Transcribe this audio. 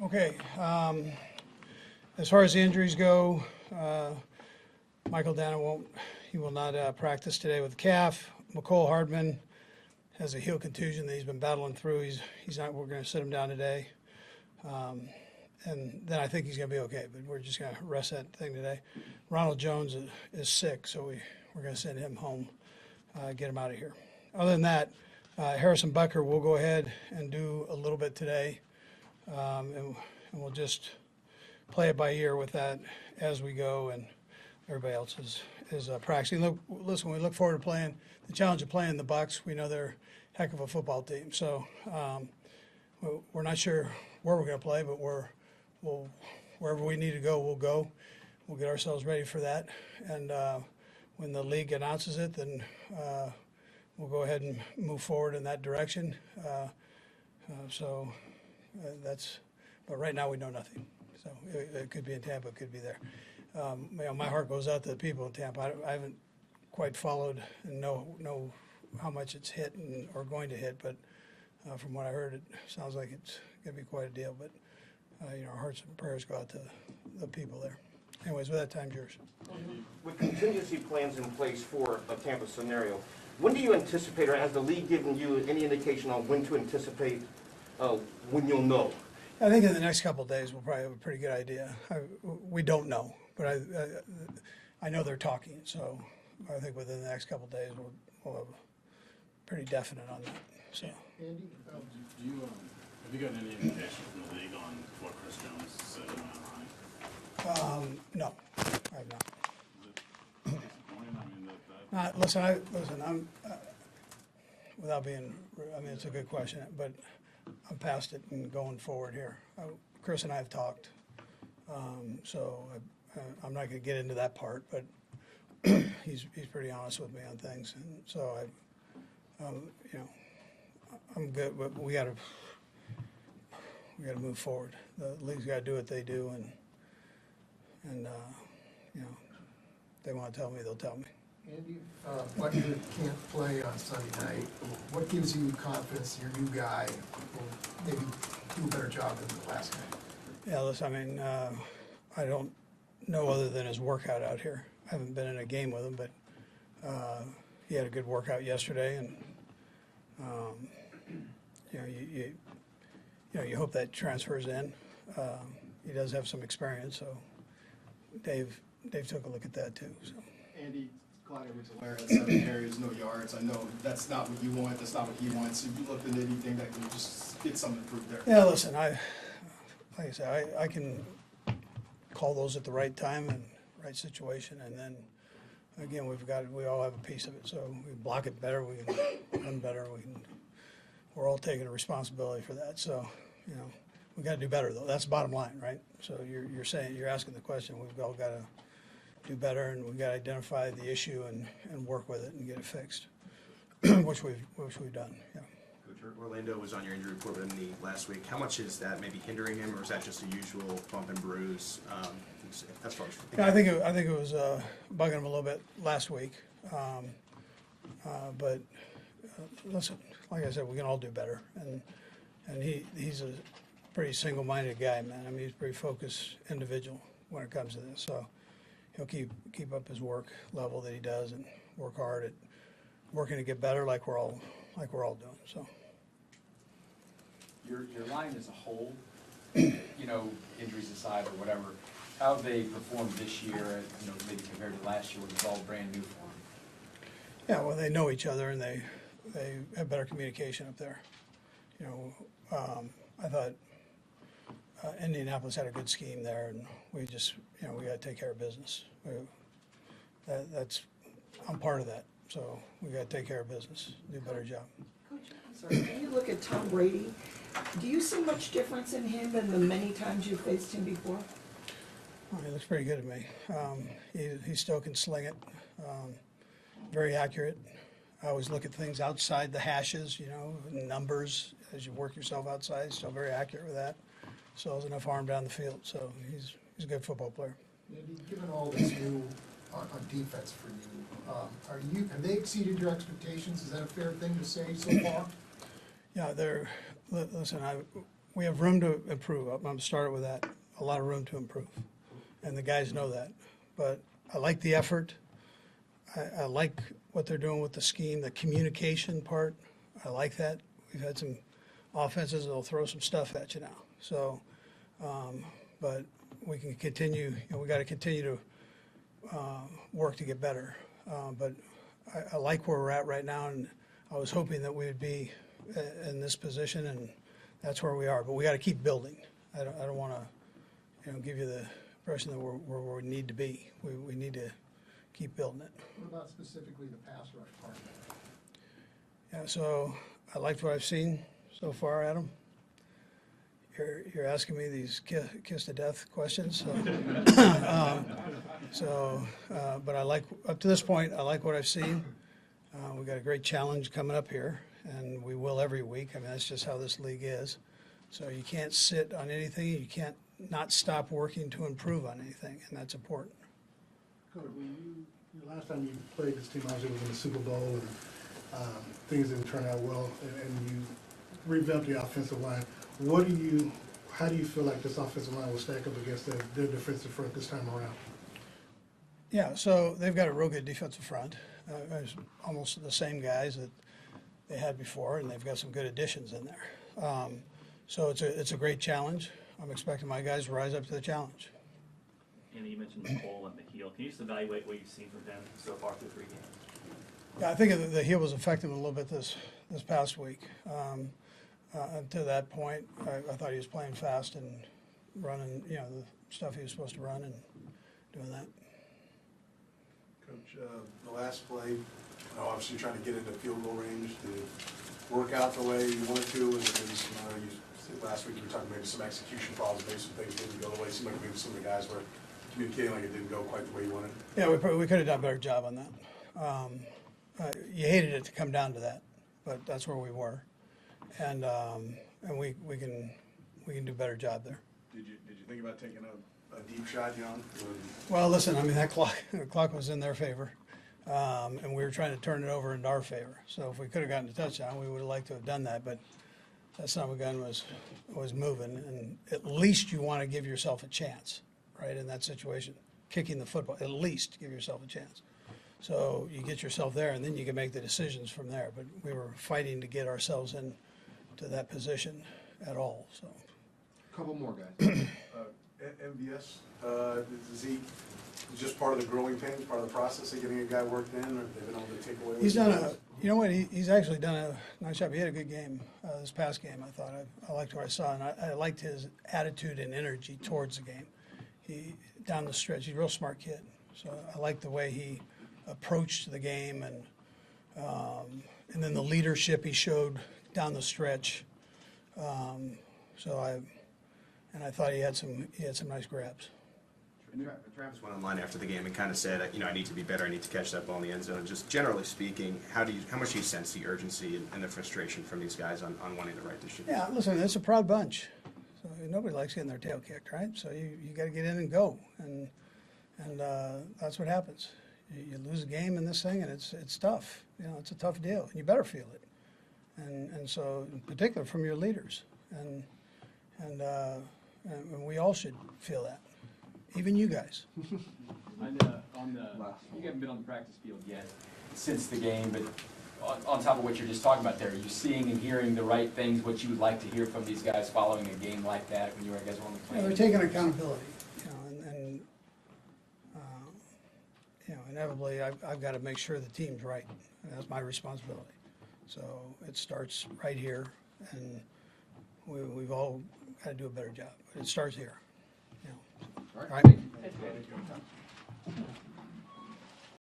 Okay, as far as the injuries go, Michael Dana will not practice today with the calf. McCole Hardman has a heel contusion that he's been battling through. He's not. We're going to sit him down today, and then I think he's going to be okay. But we're just going to rest that thing today. Ronald Jones is sick, so we're going to send him home, get him out of here. Other than that, Harrison Bucker will go ahead and do a little bit today. And we'll just play it by ear with that as we go, and everybody else is practicing. Listen, we look forward to playing the challenge of playing the Bucs. We know they're a heck of a football team, so we're not sure where we're going to play, but wherever we need to go, we'll go. We'll get ourselves ready for that, and when the league announces it, then we'll go ahead and move forward in that direction. But right now we know nothing. So it could be in Tampa, it could be there. My heart goes out to the people in Tampa. I haven't quite followed and know how much it's hit or going to hit, but from what I heard, it sounds like it's going to be quite a deal. But our hearts and prayers go out to the people there. Anyways, with that, time's yours. With contingency plans in place for a Tampa scenario, when do you anticipate, or has the league given you any indication on when to anticipate when you'll know? I think in the next couple of days we'll probably have a pretty good idea. We don't know, but I know they're talking, so I think within the next couple of days we'll have pretty definite on that. So. Andy, have you gotten any indication from the league on what Chris Jones said about Ronnie? No, I have not. Is it disappointing? I mean, Listen, I'm without being. I mean, it's a good question, but I'm past it and going forward here. Chris and I have talked, so I'm not going to get into that part, but he's pretty honest with me on things, and so I'm good. But we got to move forward. The league's got to do what they do, and they want to tell me, they'll tell me. Andy, Bucker can't play on Sunday night. What gives you confidence your new guy will maybe do a better job than the last guy? Yeah, listen, I mean, I don't know other than his workout out here. I haven't been in a game with him, but he had a good workout yesterday, and you hope that transfers in. He does have some experience, so Dave took a look at that too. So. Andy, Clyde Edwards-Helaire had 7 carries, no yards. I know that's not what you want. That's not what he wants. Have you looked at anything that can just get some improved there? Yeah, listen, like I say, I can call those at the right time and right situation, and then again we all have a piece of it. So we block it better, we can run better, we're all taking a responsibility for that. So we got to do better though. That's the bottom line, right? So you're asking the question. We've all got to do better, and we've got to identify the issue and work with it and get it fixed, which we've done. Yeah. Coach, Orlando was on your injury report with him last week. How much is that maybe hindering him, or is that just a usual bump and bruise? As far as I think it was bugging him a little bit last week, but listen, like I said, we can all do better, and he's a pretty single-minded guy, man. I mean, he's a pretty focused individual when it comes to this. So he'll keep up his work level that he does and work hard at working to get better, like we're all doing. So your line as a whole, injuries aside or whatever, how have they performed this year? Maybe compared to last year when it's all brand new for them. Yeah, well, they know each other and they have better communication up there. I thought Indianapolis had a good scheme there, and we just we got to take care of business. I'm part of that, so we got to take care of business, do a better job. Coach, I'm sorry. When you look at Tom Brady, do you see much difference in him than the many times you've faced him before? Well, he looks pretty good to me. He still can sling it. Very accurate. I always look at things outside the hashes, numbers as you work yourself outside. He's still very accurate with that. So has enough arm down the field. So he's a good football player. Andy, given all this new on defense for you, have they exceeded your expectations? Is that a fair thing to say so far? Yeah, listen, we have room to improve. I'm gonna start with that. A lot of room to improve. And the guys know that. But I like the effort. I like what they're doing with the scheme, the communication part. I like that. We've had some offenses that'll throw some stuff at you now. So, but we can continue, we got to continue to work to get better. But I like where we're at right now, and I was hoping that we would be in this position, and that's where we are. But we got to keep building. I don't want to, give you the impression that we're where we need to be. We need to keep building it. What about specifically the pass rush part? Yeah, so I liked what I've seen so far, Adam. You're asking me these kiss to death questions, so, but I like, up to this point, I like what I've seen. We've got a great challenge coming up here, and we will every week. I mean, that's just how this league is. So you can't sit on anything. You can't not stop working to improve on anything, and that's important. Coach, when last time you played this team, obviously was in the Super Bowl, and things didn't turn out well, and you revamped the offensive line. How do you feel like this offensive line will stack up against their defensive front this time around? Yeah, so they've got a real good defensive front. It's almost the same guys that they had before, and they've got some good additions in there. So it's a great challenge. I'm expecting my guys to rise up to the challenge. Andy, you mentioned McColl and McKeel. Can you just evaluate what you've seen from them so far through 3 games? Yeah, I think the heel was affecting him a little bit this past week. To that point, I thought he was playing fast and running, the stuff he was supposed to run and doing that. Coach, the last play, obviously trying to get into field goal range. Did it work out the way you wanted to? Was there maybe some, last week you were talking maybe some execution problems, maybe some things didn't go the way. It seemed like maybe some of the guys were communicating like it didn't go quite the way you wanted. Yeah, we could have done a better job on that. You hated it to come down to that, but that's where we were. And we can do a better job there. Did you think about taking a deep shot, John? Well, listen, I mean, the clock was in their favor, and we were trying to turn it over into our favor. So if we could have gotten a touchdown, we would have liked to have done that, but that's not what gun was moving. And at least you want to give yourself a chance, right, in that situation. Kicking the football, at least give yourself a chance. So you get yourself there, and then you can make the decisions from there. But we were fighting to get ourselves in to that position at all. So, Couple more guys. MVS, is he just part of the growing pains, part of the process of getting a guy worked in, or have they been able to take away? he's done he's actually done a nice job. He had a good game this past game. I thought I liked what I saw, and I liked his attitude and energy towards the game. He down the stretch, he's a real smart kid. So I liked the way he approached the game, and then the leadership he showed down the stretch. I thought he had some nice grabs. Travis went online after the game and kind of said, I need to be better. I need to catch that ball in the end zone. Just generally speaking, how much do you sense the urgency and the frustration from these guys on wanting to right this ship? Yeah, listen, it's a proud bunch. So nobody likes getting their tail kicked, right? So you got to get in and go, and that's what happens. You lose a game in this thing, and it's tough. It's a tough deal, and you better feel it. And so, in particular, from your leaders, and we all should feel that, even you guys. You haven't been on the practice field yet since the game, but on top of what you're just talking about there, are you seeing and hearing the right things, what you would like to hear from these guys following a game like that when you guys are on the plane? They're taking accountability, and inevitably I've got to make sure the team's right. That's my responsibility. So it starts right here, and we've all got to do a better job. But it starts here. All right. All right. Thank you.